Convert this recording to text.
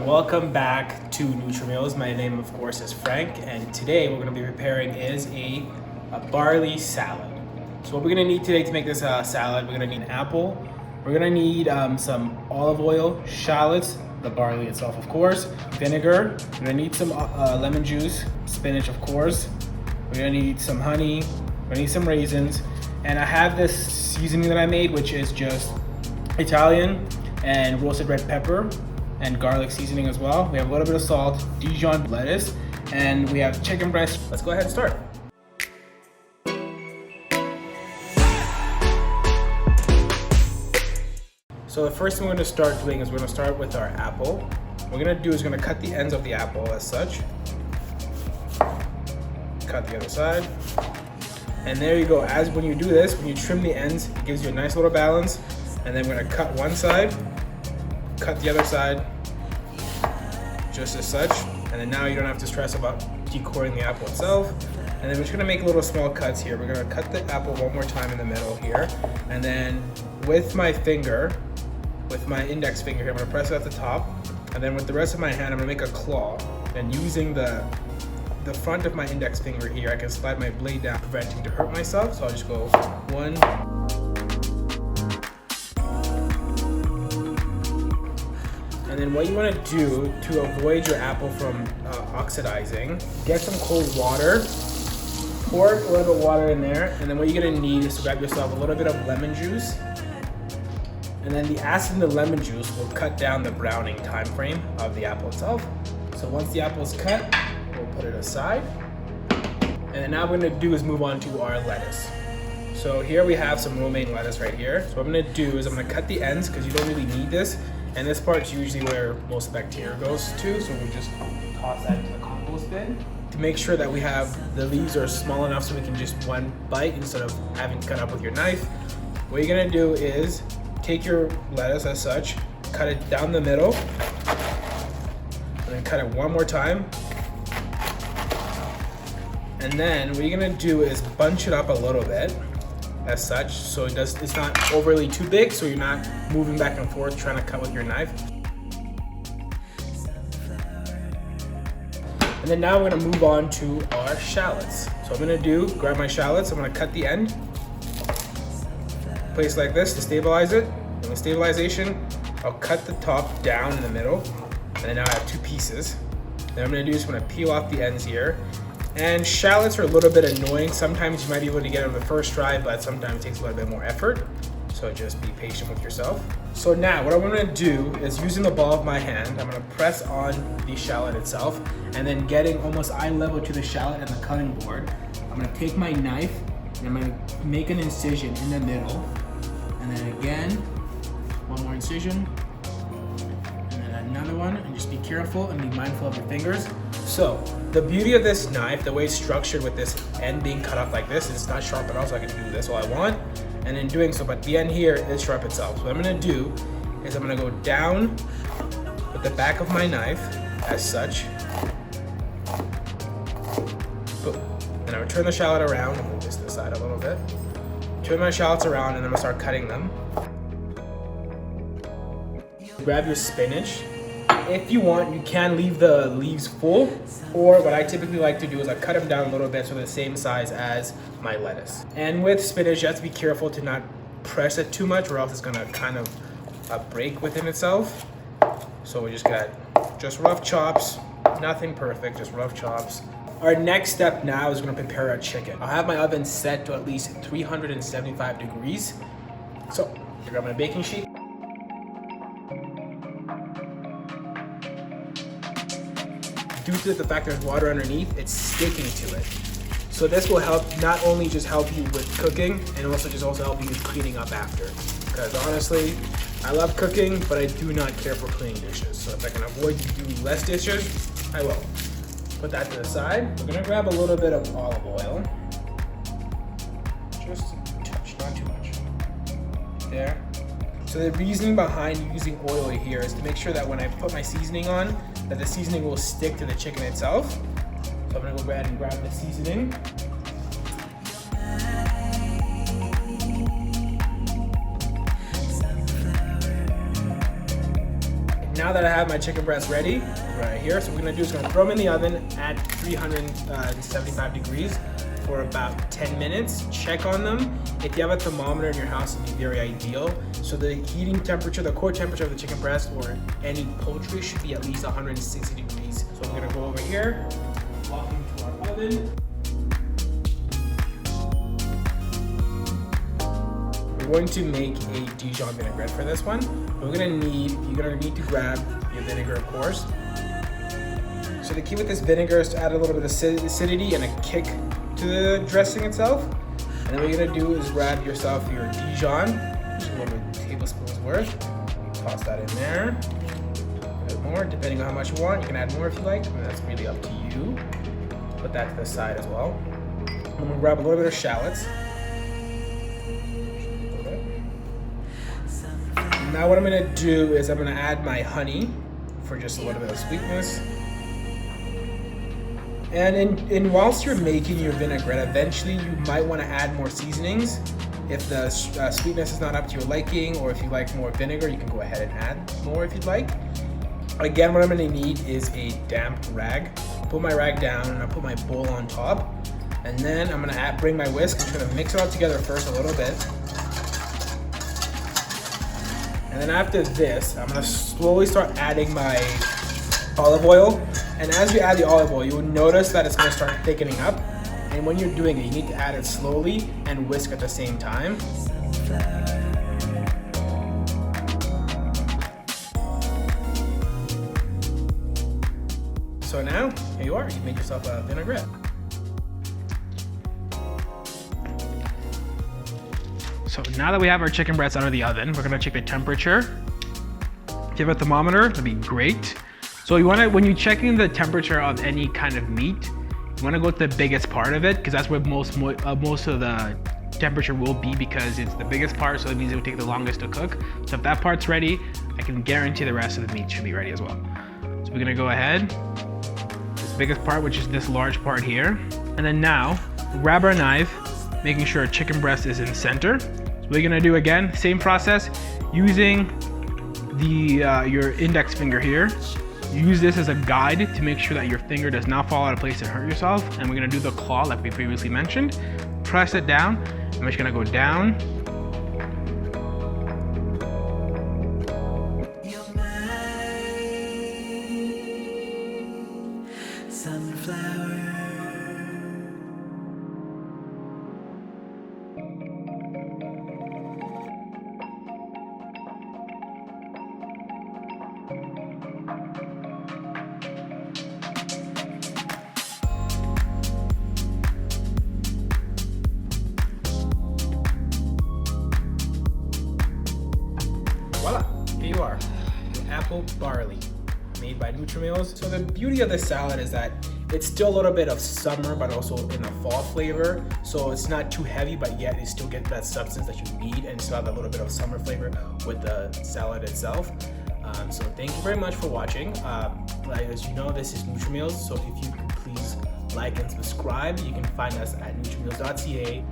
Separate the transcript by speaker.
Speaker 1: everyone, welcome back to Nutrimeals. My name of course is Frank, and today what we're going to be preparing is a barley salad. So what we're going to need today to make this salad, we're going to need an apple, we're going to need some olive oil, shallots, the barley itself of course, vinegar, we're going to need some lemon juice, spinach of course, we're going to need some honey, we're going to need some raisins, and I have this seasoning that I made which is just Italian and roasted red pepper and garlic seasoning as well. We have a little bit of salt, Dijon lettuce, and we have chicken breast. Let's go ahead and start. So the first thing we're going to start doing is we're going to start with our apple. What we're going to do is we're going to cut the ends of the apple as such. Cut the other side. And there you go. As when you do this, when you trim the ends, it gives you a nice little balance. And then we're going to cut one side, cut the other side, just as such, and then now you don't have to stress about decoring the apple itself. And then we're just gonna make little small cuts here. We're gonna cut the apple one more time in the middle here, and then with my finger, with my index finger here, I'm gonna press it at the top, and then with the rest of my hand, I'm gonna make a claw. And using the front of my index finger here, I can slide my blade down, preventing to hurt myself. So I'll just go one. And then what you want to do to avoid your apple from oxidizing, get some cold water, pour a little bit of water in there, and then what you're going to need is to grab yourself a little bit of lemon juice. And then the acid in the lemon juice will cut down the browning time frame of the apple itself. So once the apple is cut, we'll put it aside. And then now what we're going to do is move on to our lettuce. So here we have some romaine lettuce right here. So what I'm going to do is I'm going to cut the ends because you don't really need this. And this part is usually where most bacteria goes to, so we just toss that into the compost bin. To make sure that we have the leaves are small enough so we can just one bite instead of having to cut up with your knife. What you're gonna do is take your lettuce as such, cut it down the middle, and then cut it one more time. And then what you're gonna do is bunch it up a little bit, as such, so it's not overly too big, so you're not moving back and forth trying to cut with your knife. And then now we're gonna move on to our shallots. So I'm gonna grab my shallots, I'm gonna cut the end, place like this to stabilize it. And with stabilization, I'll cut the top down in the middle, and then now I have two pieces. Then I'm gonna do is I'm gonna peel off the ends here. And shallots are a little bit annoying. Sometimes you might be able to get them the first try, but sometimes it takes a little bit more effort. So just be patient with yourself. So now what I'm gonna do is using the ball of my hand, I'm gonna press on the shallot itself, and then getting almost eye level to the shallot and the cutting board, I'm gonna take my knife and I'm gonna make an incision in the middle. And then again, one more incision, and then another one, and just be careful and be mindful of your fingers. So the beauty of this knife, the way it's structured with this end being cut off like this, it's not sharp at all, so I can do this all I want. And in doing so, but the end here is sharp itself. So what I'm gonna do is I'm gonna go down with the back of my knife as such. Boom. And I would turn the shallot around, and move this to the side a little bit. Turn my shallots around, and then I'm gonna start cutting them. Grab your spinach. If you want, you can leave the leaves full, or what I typically like to do is I cut them down a little bit so they're the same size as my lettuce. And with spinach, you have to be careful to not press it too much, or else it's gonna kind of break within itself. So we just got rough chops, nothing perfect, just rough chops. Our next step now is gonna prepare our chicken. I'll have my oven set to at least 375 degrees. So I grab my baking sheet. Due to the fact there's water underneath, it's sticking to it. So this will help, not only just help you with cooking, and also help you with cleaning up after. Because honestly, I love cooking, but I do not care for cleaning dishes. So if I can avoid doing less dishes, I will. Put that to the side. We're gonna grab a little bit of olive oil. Just a touch, not too much. There. So the reasoning behind using oil here is to make sure that when I put my seasoning on, that the seasoning will stick to the chicken itself. So I'm gonna go ahead and grab the seasoning. Now now that I have my chicken breast ready, right here, so what we're gonna do is gonna throw them in the oven at 375 degrees for about 10 minutes. Check on them. If you have a thermometer in your house, it'd be very ideal. So the heating temperature, the core temperature of the chicken breast or any poultry should be at least 160 degrees. So we're gonna go over here, walk into our oven. We're going to make a Dijon vinaigrette for this one. You're gonna need to grab your vinegar, of course. So the key with this vinegar is to add a little bit of acidity and a kick to the dressing itself. And then what you're gonna do is grab yourself your Dijon, just a little bit tablespoons worth. Toss that in there. A bit more, depending on how much you want. You can add more if you like, and that's really up to you. Put that to the side as well. I'm gonna grab a little bit of shallots. Now what I'm gonna do is I'm gonna add my honey for just a little bit of sweetness. And whilst you're making your vinaigrette, eventually you might wanna add more seasonings. If the sweetness is not up to your liking, or if you like more vinegar, you can go ahead and add more if you'd like. Again, what I'm gonna need is a damp rag. Put my rag down and I'll put my bowl on top. And then I'm gonna bring my whisk. I'm gonna mix it all together first a little bit. And then after this, I'm gonna slowly start adding my olive oil. And as you add the olive oil, you will notice that it's gonna start thickening up. And when you're doing it, you need to add it slowly and whisk at the same time. So now, here you are, you've made yourself a vinaigrette. So now that we have our chicken breasts out of the oven, we're gonna check the temperature. If you have a thermometer, that'd be great. So you wanna, when you're checking the temperature of any kind of meat, you wanna go to the biggest part of it, because that's where most of the temperature will be, because it's the biggest part, so it means it will take the longest to cook. So if that part's ready, I can guarantee the rest of the meat should be ready as well. So we're gonna go ahead, this biggest part, which is this large part here. And then now, grab our knife, making sure our chicken breast is in center. So we're gonna do again, same process, using your index finger here. Use this as a guide to make sure that your finger does not fall out of place and hurt yourself. And we're gonna do the claw like we previously mentioned. Press it down. I'm just gonna go down. Voila, here you are, apple barley, made by Nutrimeals. So the beauty of this salad is that it's still a little bit of summer, but also in the fall flavor. So it's not too heavy, but yet you still get that substance that you need and still have a little bit of summer flavor with the salad itself. So thank you very much for watching. As you know, this is Nutrimeals, so if you could please like and subscribe. You can find us at nutrimeals.ca.